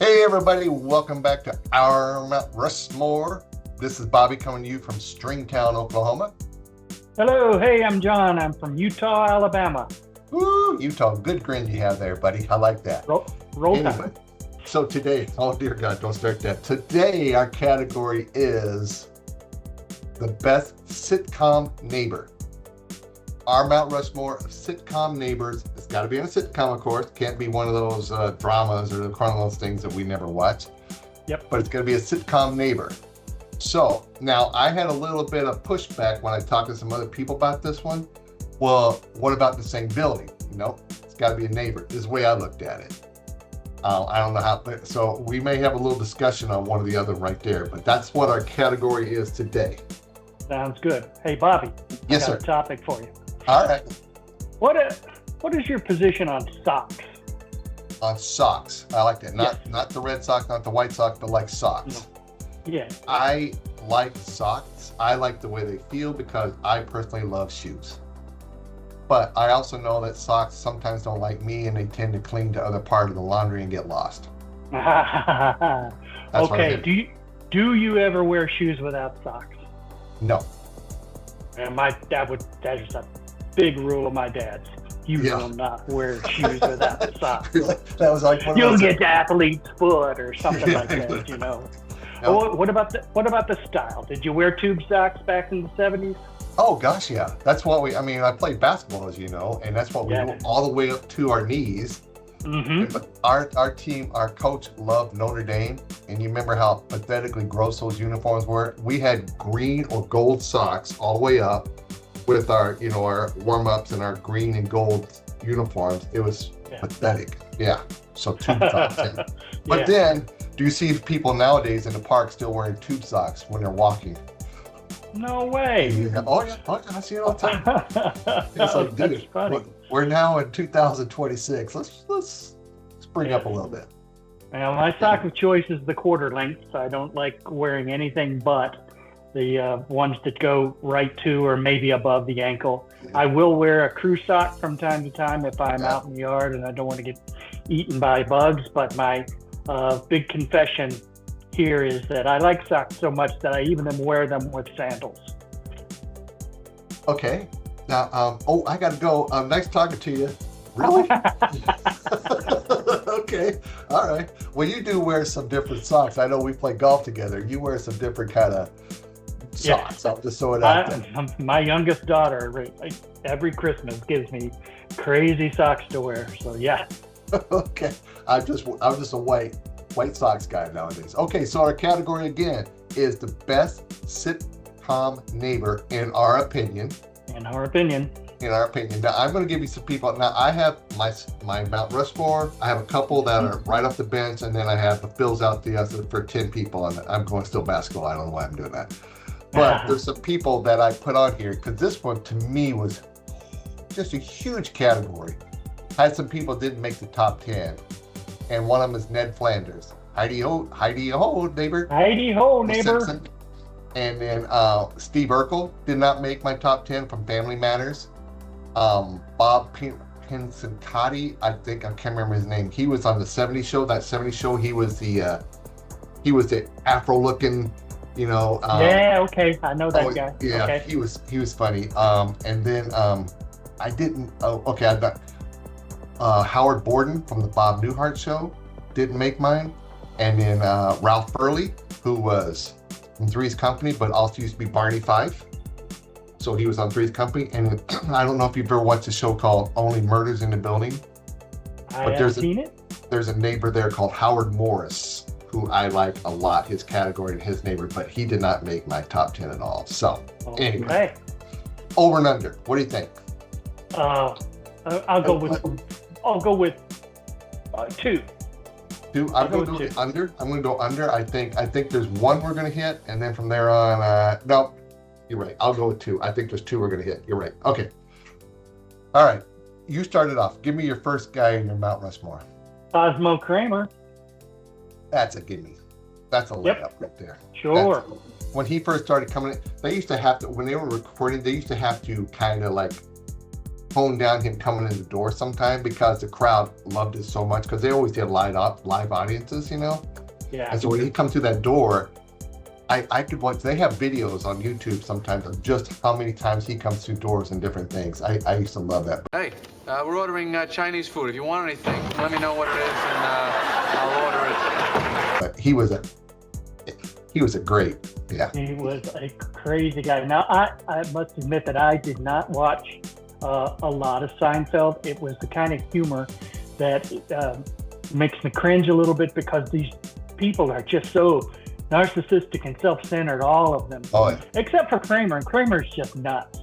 Hey everybody, welcome back to Our Mount Rushmore. This is Bobby coming to you from Stringtown, Oklahoma. Hello, hey, I'm John. I'm from Utah, Alabama. Woo, Utah, good grin you have there, buddy. I like that. Roll Anyway, time. so today, oh dear God, don't start that. Today, our category is the best sitcom neighbor. Our Mount Rushmore of sitcom neighbors. It's got to be in a sitcom, of course. Can't be one of those dramas or one of those things that we never watch. Yep. But it's going to be a sitcom neighbor. So now I had a little bit of pushback when I talked to some other people about this one. Well, what about the same building? Nope, it's got to be a neighbor. This is the way I looked at it. I don't know how, so we may have a little discussion on one or the other right there, but that's what our category is today. Sounds good. Hey, Bobby. Yes, I sir. got a topic for you. All right. What is your position on socks? On socks. I like that. Not the red socks, not the white socks, but like socks. No. Yeah. I like socks. I like the way they feel because I personally love shoes. But I also know that socks sometimes don't like me and they tend to cling to other part of the laundry and get lost. That's Okay. Do you ever wear shoes without socks? No. And that is a big rule of my dad's. You will not wear shoes without socks. That was like You'll get the athlete's foot or something like that, you know. No. What about the style? Did you wear tube socks back in the 70s? Oh gosh, yeah. That's what I played basketball, as you know, and that's what we do all the way up to our knees. Mm-hmm. But our team, our coach loved Notre Dame, and you remember how pathetically gross those uniforms were? We had green or gold socks all the way up with our warm-ups and our green and gold uniforms. It was pathetic. Yeah. So tube socks. But then, do you see people nowadays in the park still wearing tube socks when they're walking? No way. Yeah. Oh yeah, I see it all the time. It's like, dude, That's funny. we're now in 2026. Let's bring up a little bit. Well, my sock of choice is the quarter length. I don't like wearing anything but the ones that go right to or maybe above the ankle. I will wear a crew sock from time to time if I'm out in the yard and I don't want to get eaten by bugs. But my big confession here is that I like socks so much that I even wear them with sandals. Okay. Now, I got to go. Nice talking to you. Really? Okay. All right. Well, you do wear some different socks. I know we play golf together. You wear some different kind of socks. I'll just throw it out there. My youngest daughter, every Christmas, gives me crazy socks to wear. So, yeah. Okay. I'm just a white socks guy nowadays. Okay, so our category again is the best sitcom neighbor in our opinion. In our opinion. Now, I'm going to give you some people. Now, I have my Mount Rushmore. I have a couple that are right off the bench, and then I have the fills out the other for 10 people. And I'm going still basketball. I don't know why I'm doing that. But there's some people that I put on here because this one to me was just a huge category. I had some people didn't make the top 10. And one of them is Ned Flanders. Heidi ho, neighbor. Heidi ho, neighbor. Simpson. And then Steve Urkel did not make my top 10 from Family Matters. Bob Pincentati, I can't remember his name. He was on the 70s show. That 70s show, he was the Afro-looking, okay, I know that guy. Yeah, okay. he was funny. And then I got Howard Borden from the Bob Newhart show didn't make mine, and then Ralph Burley, who was from Three's Company but also used to be Barney Fife, so he was on Three's Company. And I don't know if you've ever watched a show called Only Murders in the Building, I haven't seen it. There's a neighbor there called Howard Morris who I like a lot, his category and his neighbor, but he did not make my top 10 at all. So anyway, over and under, what do you think? I'll go with 2. I'm going to go under. I'm going to go under. I think there's one we're going to hit, and then from there on, no, you're right. I'll go with 2. I think there's 2 we're going to hit. You're right. Okay. All right. You started off. Give me your first guy in your Mount Rushmore. Cosmo Kramer. That's a gimme. That's a layup right there. Sure. When he first started coming in, they used to have to, when they were recording, they used to have to kind of like tone down him coming in the door sometime because the crowd loved it so much because they always did live audiences, Yeah. And so when he comes through that door, I could watch. They have videos on YouTube sometimes of just how many times he comes through doors and different things. I used to love that. Hey, we're ordering Chinese food. If you want anything, let me know what it is, and I'll order it. But he was a great, yeah. He was a crazy guy. Now, I must admit that I did not watch a lot of Seinfeld. It was the kind of humor that makes me cringe a little bit because these people are just so narcissistic and self-centered, all of them. Oh, yeah. Except for Kramer, and Kramer's just nuts.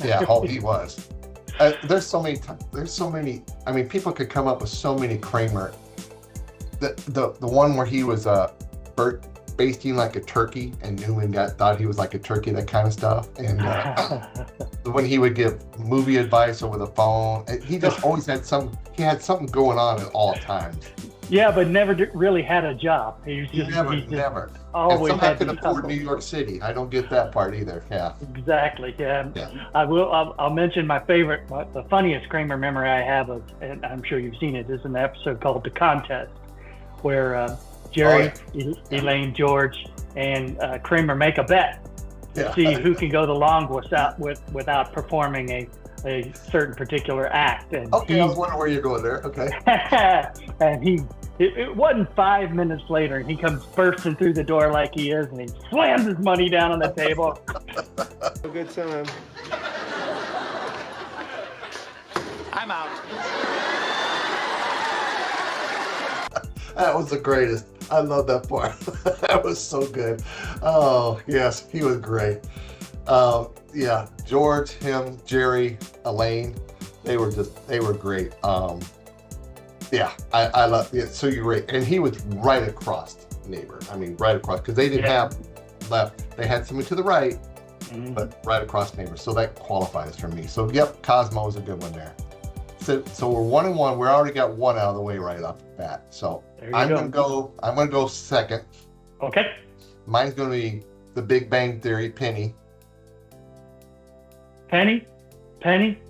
Yeah, he was. There's so many. I mean, people could come up with so many Kramer. The one where he was basting like a turkey, and Newman thought he was like a turkey, that kind of stuff. And when he would give movie advice over the phone, he just always had something going on at all times. Yeah, but never really had a job. He Never. Always and somehow had could to afford hustle. New York City. I don't get that part either. Yeah. Exactly. Yeah. Yeah. I'll mention my favorite, the funniest Kramer memory I have of, and I'm sure you've seen it, is an episode called "The Contest," where Jerry, Elaine, George, and Kramer make a bet to see who can go the longest without performing a certain particular act. And Okay, I was wondering where you're going there. Okay. and it wasn't 5 minutes later, and he comes bursting through the door like he is, and he slams his money down on the table. A good time. I'm out. That was the greatest. I love that part. That was so good. Oh, yes, he was great. Yeah, George, him, Jerry, Elaine, they were great. Yeah, I love it. So you're right. And he was right across neighbor. I mean, right across, because they didn't have left. They had someone to the right, but right across neighbor. So that qualifies for me. So, yep, Cosmo is a good one there. So we're 1-1. We already got one out of the way right off the bat. So I'm gonna go second. Okay. Mine's gonna be The Big Bang Theory, Penny. Penny. Penny,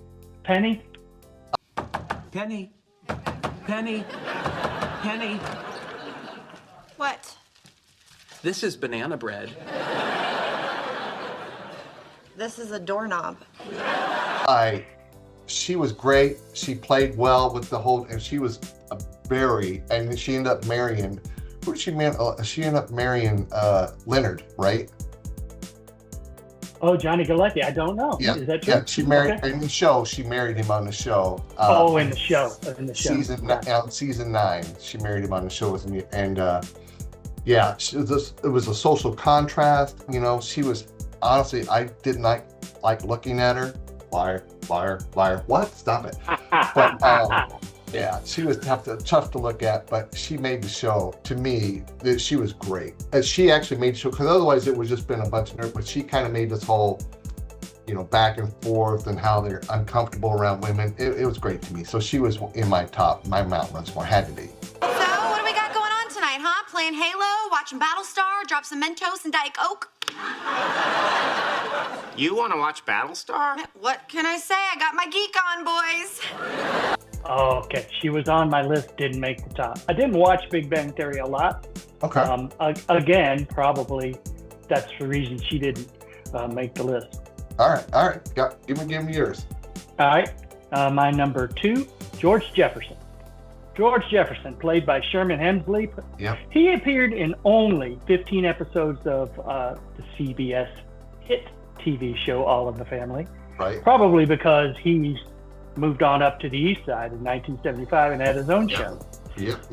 Penny, Penny. What? This is banana bread. This is a doorknob. She was great. She played well with the whole, and she was and she ended up marrying, who did she marry? She ended up marrying Leonard, right? Oh, Johnny Galecki. I don't know. Yeah. Is that true? Yeah, she married in the show. She married him on the show. In the show. Season 9, she married him on the show with me, and yeah, it was a social contrast. She was honestly, I did not like looking at her. Liar. What? Stop it. But yeah, she was tough to look at, but she made the show. To me, she was great. And she actually made the show, because otherwise it would just been a bunch of nerds, but she kind of made this whole, back and forth and how they're uncomfortable around women. It was great to me. So she was in my Mount Rushmore, had to be. So, what do we got going on tonight, huh? Playing Halo, watching Battlestar, drop some Mentos and Diet Coke? You want to watch Battlestar? What can I say? I got my geek on, boys. Oh, okay. She was on my list, didn't make the top. I didn't watch Big Bang Theory a lot. Okay. Again, probably that's the reason she didn't make the list. All right. Give me yours. All right. My number 2, George Jefferson. George Jefferson, played by Sherman Hemsley. Yeah. He appeared in only 15 episodes of the CBS hit TV show All in the Family. Right. Probably because he moved on up to the east side in 1975 and had his own show. Yep.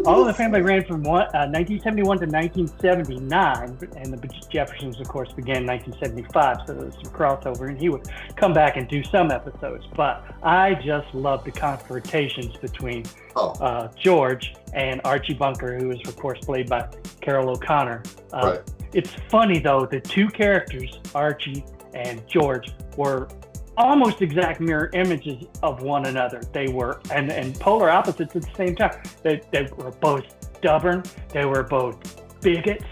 All in the Family ran from 1971 to 1979, and the Jeffersons, of course, began in 1975, so there was some crossover, and he would come back and do some episodes. But I just love the confrontations between George and Archie Bunker, who is, of course, played by Carol O'Connor. Right. It's funny, though, the two characters, Archie and George, were almost exact mirror images of one another. They were, and polar opposites at the same time. They were both stubborn. They were both bigots.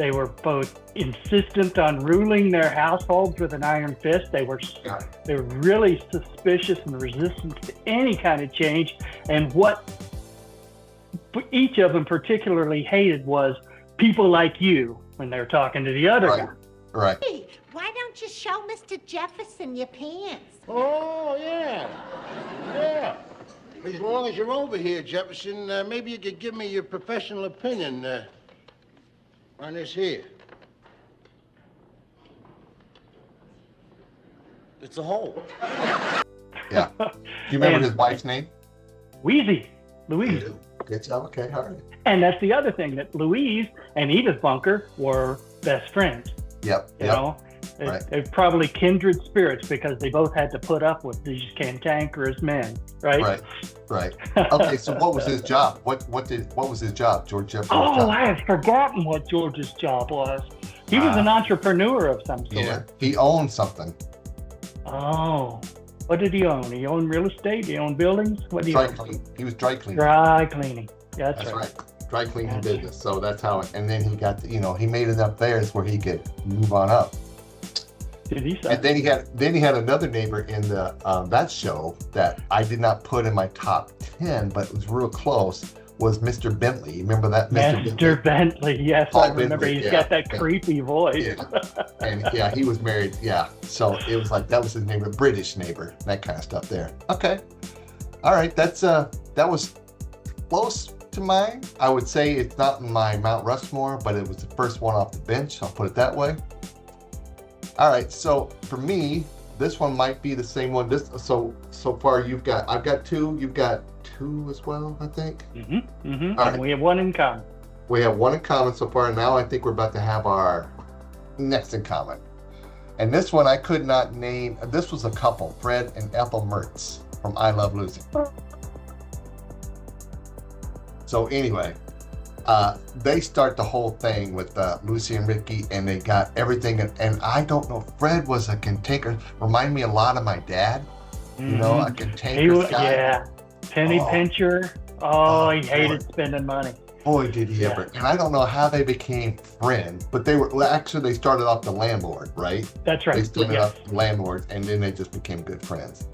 They were both insistent on ruling their households with an iron fist. They were really suspicious and resistant to any kind of change. And what each of them particularly hated was people like you when they were talking to the other guy. Right. Hey, why don't you show Mr. Jefferson your pants? Oh, yeah. Yeah. As long as you're over here, Jefferson, maybe you could give me your professional opinion on this here. It's a hole. Yeah. Do you remember his wife's name? Louise. Good job. Okay, all right. And that's the other thing, that Louise and Edith Bunker were best friends. Yep. You know, they're probably kindred spirits because they both had to put up with these cantankerous men, right? Right. Okay, so what was his job? What was his job, George Jefferson's job? Oh, I had forgotten what George's job was. He was an entrepreneur of some sort. Yeah, he owned something. Oh, what did he own? He owned real estate? He owned buildings? What did he own? He was dry cleaning. Dry cleaning. That's right. Dry cleaning business. So that's how, and then he got, he made it up there is where he could move on up. And then he had another neighbor in the that show that I did not put in my top 10, but it was real close. Was Mr. Bentley? You remember that? Mr. Bentley, yes, Paul I remember. Bentley, He's got that creepy voice. Yeah. And he was married. Yeah, so it was like that was his neighbor, British neighbor, that kind of stuff there. Okay, all right, that was close to mine. I would say it's not in my Mount Rushmore, but it was the first one off the bench. I'll put it that way. All right, so for me, this one might be the same one. So far I've got two. You've got two as well, I think. Mm-hmm. All And right. we have one in common. We have one in common so far. Now I think we're about to have our next in common. And this one I could not name. This was a couple, Fred and Ethel Mertz from I Love Lucy. So anyway, they start the whole thing with Lucy and Ricky, and they got everything. And I don't know, Fred was a cantankerous, remind me a lot of my dad. A cantankerous guy. Yeah, penny pincher. Oh, he hated spending money. Boy, did he ever. And I don't know how they became friends, but they started off the landlord, right? That's right. They started off the landlord, and then they just became good friends.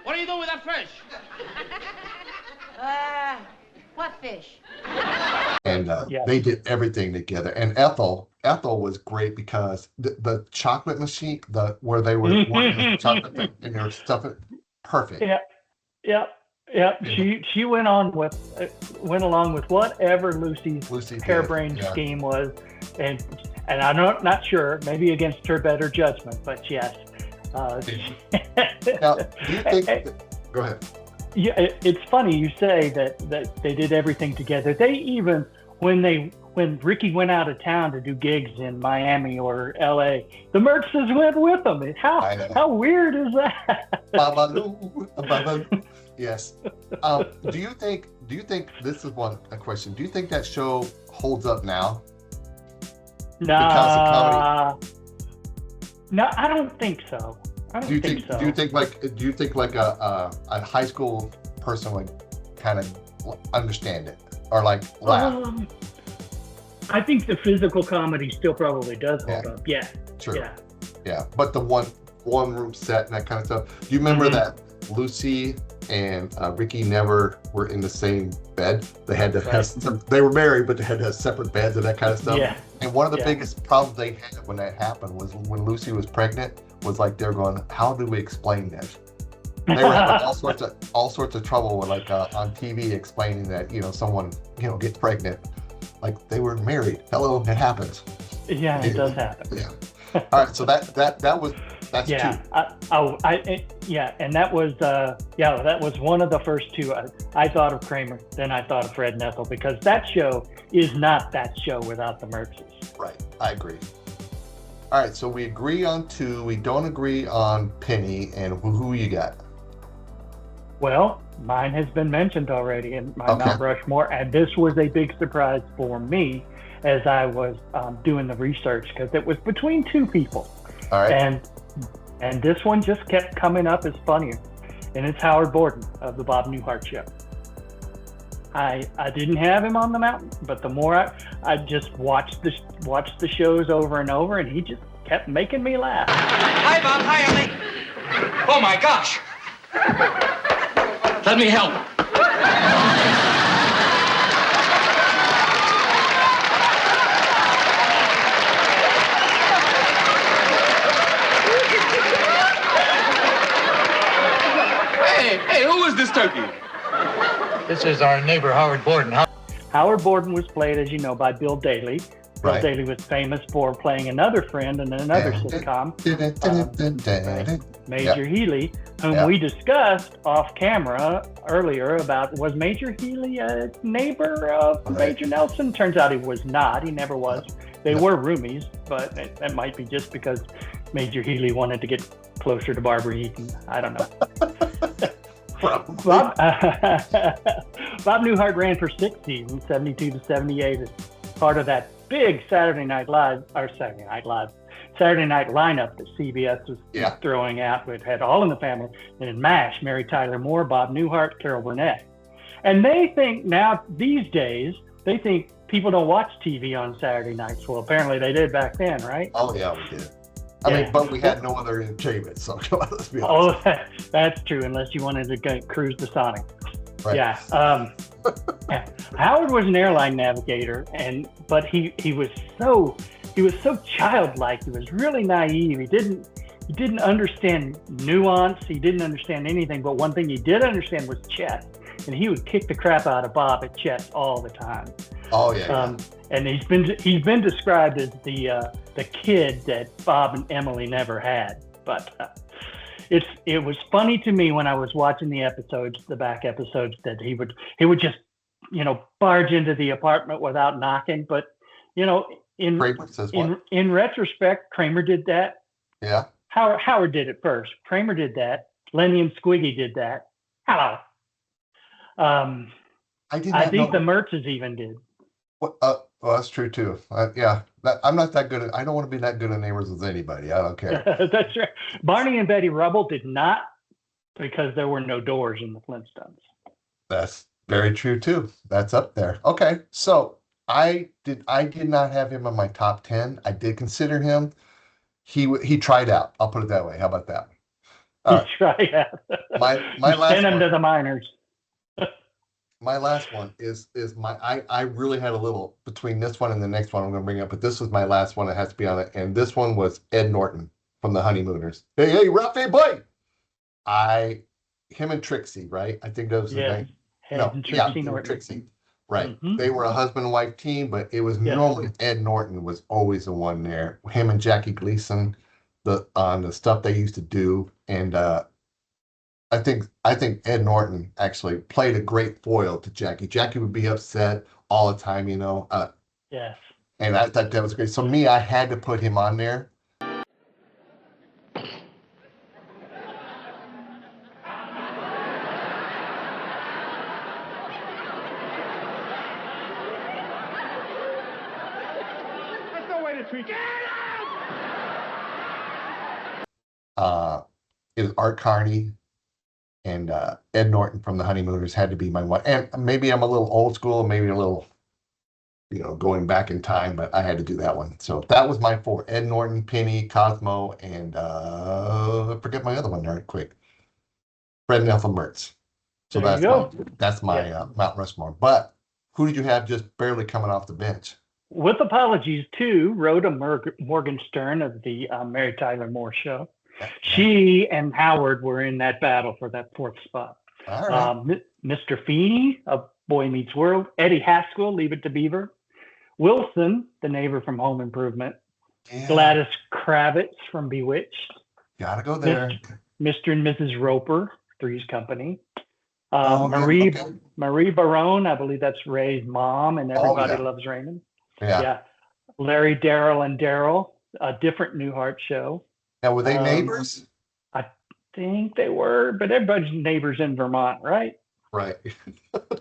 What are you doing with that fish? What fish? And they did everything together. And Ethel was great because the chocolate machine, where they were wanting the chocolate thing, and they were stuffing perfect. Yeah. She went along with whatever Lucy's harebrained scheme was, and I'm not sure, maybe against her better judgment, but yes. Now, do you think? Go ahead. Yeah, it's funny you say that they did everything together. They even when Ricky went out of town to do gigs in Miami or LA, the Mertzes went with them. How weird is that? Babaloo. Yes. Do you think this is a question? Do you think that show holds up now? No, I don't think so. Do you think like a high school person would kind of understand it or like laugh? I think the physical comedy still probably does hold up. Yeah. True. Yeah. But the one room set and that kind of stuff. Do you remember that Lucy and Ricky never were in the same bed? They had to have they were married, but they had to have separate beds and that kind of stuff. Yeah. And one of the biggest problems they had when that happened was when Lucy was pregnant. Was like they're going, how do we explain this? And they were having all sorts of trouble with on TV explaining that someone gets pregnant, like they were married. Hello, it happens. Yeah, it does happen. Yeah. All right, so that's two. And that was one of the first two. I thought of Kramer, then I thought of Fred and Ethel, because that show is not that show without the Mertzes. Right, I agree. All right, so we agree on two. We don't agree on Penny. And who you got? Well, mine has been mentioned already in my Mount Rushmore, and this was a big surprise for me as I was doing the research, because it was between two people. All right. And And this one just kept coming up as funnier. And it's Howard Borden of the Bob Newhart Show. I didn't have him on the mountain, but the more I just watched the shows over and over, and he just kept making me laugh. Hi, Bob. Hi, Ellie. Oh, my gosh. Let me help. Hey, who is this turkey? This is our neighbor, Howard Borden. Howard Borden was played, as you know, by Bill Daly. Bill Right. Daly was famous for playing another friend in another sitcom, Major Healy, whom we discussed off camera earlier about, was Major Healy a neighbor of Major Nelson? Turns out he was not. He never was. They were roomies, but that might be just because Major Healy wanted to get closer to Barbara Eaton. I don't know. Bob Newhart ran for 6 seasons, 72 to 78, as part of that big Saturday Night lineup that CBS was throwing out. It had All in the Family, and in MASH, Mary Tyler Moore, Bob Newhart, Carol Burnett. And they think now, these days, they think people don't watch TV on Saturday nights. Well, apparently they did back then, right? Oh, yeah, we did. I mean, but we had no other entertainment, so let's be honest. Oh, that's true, unless you wanted to go cruise to Sonic. Right. Yeah. Howard was an airline navigator, but he was so childlike. He was really naive. He didn't understand nuance. He didn't understand anything. But one thing he did understand was chess, and he would kick the crap out of Bob at chess all the time. Oh yeah. And he's been described as the kid that Bob and Emily never had. But it was funny to me when I was watching the back episodes, that he would just barge into the apartment without knocking. But in retrospect, Kramer did that. Yeah. Howard did it first. Kramer did that. Lenny and Squiggy did that. Hello. I think the Mertzes even did. Well, that's true too. I'm not that good. I don't want to be that good at neighbors with anybody. I don't care. That's right. Barney and Betty Rubble did not, because there were no doors in the Flintstones. That's very true too. That's up there. Okay, so I did not have him in my top 10. I did consider him. He tried out. I'll put it that way. How about that? He tried out. My last sent him one, to the minors. my last one is I really had a little between this one and the next one I'm going to bring up, but this was my last one. It has to be on it, and this one was Ed Norton from the Honeymooners. Hey, Rafi boy. Him and Trixie, right? I think those are Trixie. Right. Mm-hmm. They were a husband and wife team, but it was normally Ed Norton was always the one there. Him and Jackie Gleason, on the stuff they used to do, and I think Ed Norton actually played a great foil to Jackie. Jackie would be upset all the time, Yes. And I thought that was great. So I had to put him on there. That's no way to treat you. Is Art Carney and Ed Norton from the Honeymooners had to be my one. And maybe I'm a little old school, maybe a little, going back in time, but I had to do that one. So that was my 4: Ed Norton, Penny, Cosmo, and I forget my other one right quick. Fred and Ethel Mertz. So that's my Mount Rushmore. But who did you have just barely coming off the bench? With apologies to Rhoda Morgenstern of the Mary Tyler Moore Show. She and Howard were in that battle for that 4th spot. All right. Mr. Feeney of Boy Meets World, Eddie Haskell, Leave It to Beaver, Wilson, the neighbor from Home Improvement, Gladys Kravitz from Bewitched. Gotta go there. Mr. and Mrs. Roper, Three's Company. Marie Barone, I believe that's Ray's mom, and Everybody Loves Raymond. Yeah. Larry, Daryl, and Daryl, a different Newhart show. Now, were they neighbors? I think they were, but everybody's neighbors in Vermont, right? Right.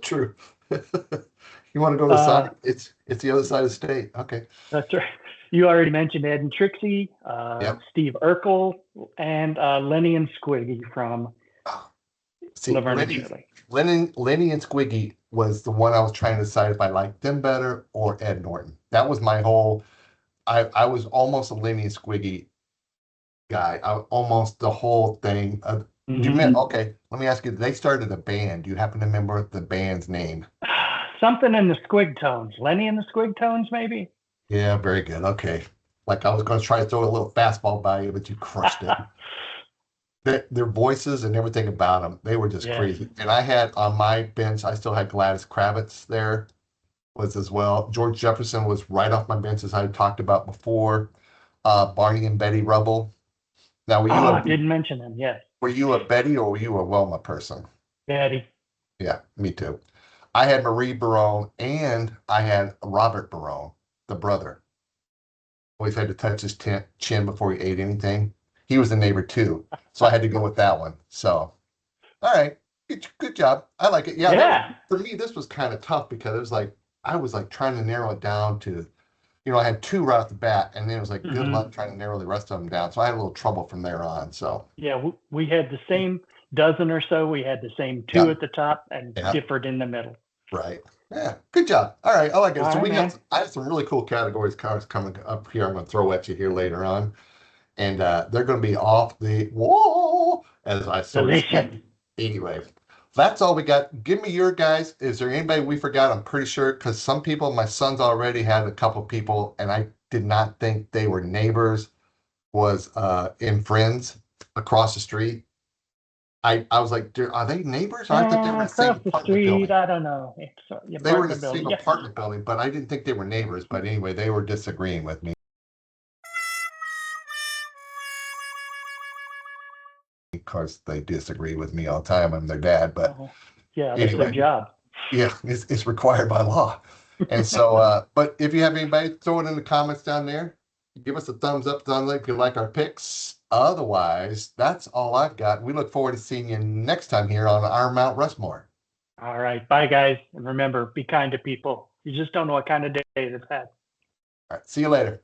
True. You want to go to the side? It's the other side of the state. Okay. That's right. You already mentioned Ed and Trixie, Yep. Steve Urkel, and Lenny and Squiggy from See, Laverne and Shirley. Lenny and Squiggy was the one I was trying to decide if I liked them better or Ed Norton. That was my whole. I was almost a Lenny and Squiggy guy. Almost the whole thing. Okay, let me ask you. They started a band. Do you happen to remember the band's name? Something in the Squig Tones. Lenny and the Squig Tones, maybe? Yeah, very good. Okay. Like I was going to try to throw a little fastball by you, but you crushed it. Their voices and everything about them, they were just crazy. And I had on my bench, I still had Gladys Kravitz there was as well. George Jefferson was right off my bench, as I talked about before. Barney and Betty Rubble. Now, I didn't mention them, yes. Were you a Betty or were you a Wilma person? Betty. Yeah, me too. I had Marie Barone and I had Robert Barone, the brother. Always had to touch his chin before he ate anything. He was a neighbor too, so I had to go with that one. So, all right, good job. I like it. Yeah. For me, this was kind of tough because it was like I was like trying to narrow it down to, I had 2 right off the bat, and then it was like good luck trying to narrow the rest of them down. So I had a little trouble from there on. So yeah, we had the same dozen or so. We had the same 2 at the top and differed in the middle. Right. Yeah. Good job. All right. I like it. All so right, I have some really cool categories cards coming up here. I'm going to throw at you here later on. And they're going to be off the wall, as I said. Anyway, that's all we got. Give me your guys. Is there anybody we forgot? I'm pretty sure because some people, my son's already had a couple people, and I did not think they were neighbors. Was in Friends across the street. I was like, are they neighbors? Aren't they in the same across the street? I don't know. They were in the same apartment building, but I didn't think they were neighbors. But anyway, they were disagreeing with me. Because they disagree with me all the time. I'm their dad, but that's their job. Yeah, it's required by law. And so, but if you have anybody, throw it in the comments down there. Give us a thumbs up, thumbs up if you like our picks. Otherwise, that's all I've got. We look forward to seeing you next time here on Our Mount Rushmore. All right, bye guys, and remember, be kind to people. You just don't know what kind of day they've had. All right, see you later.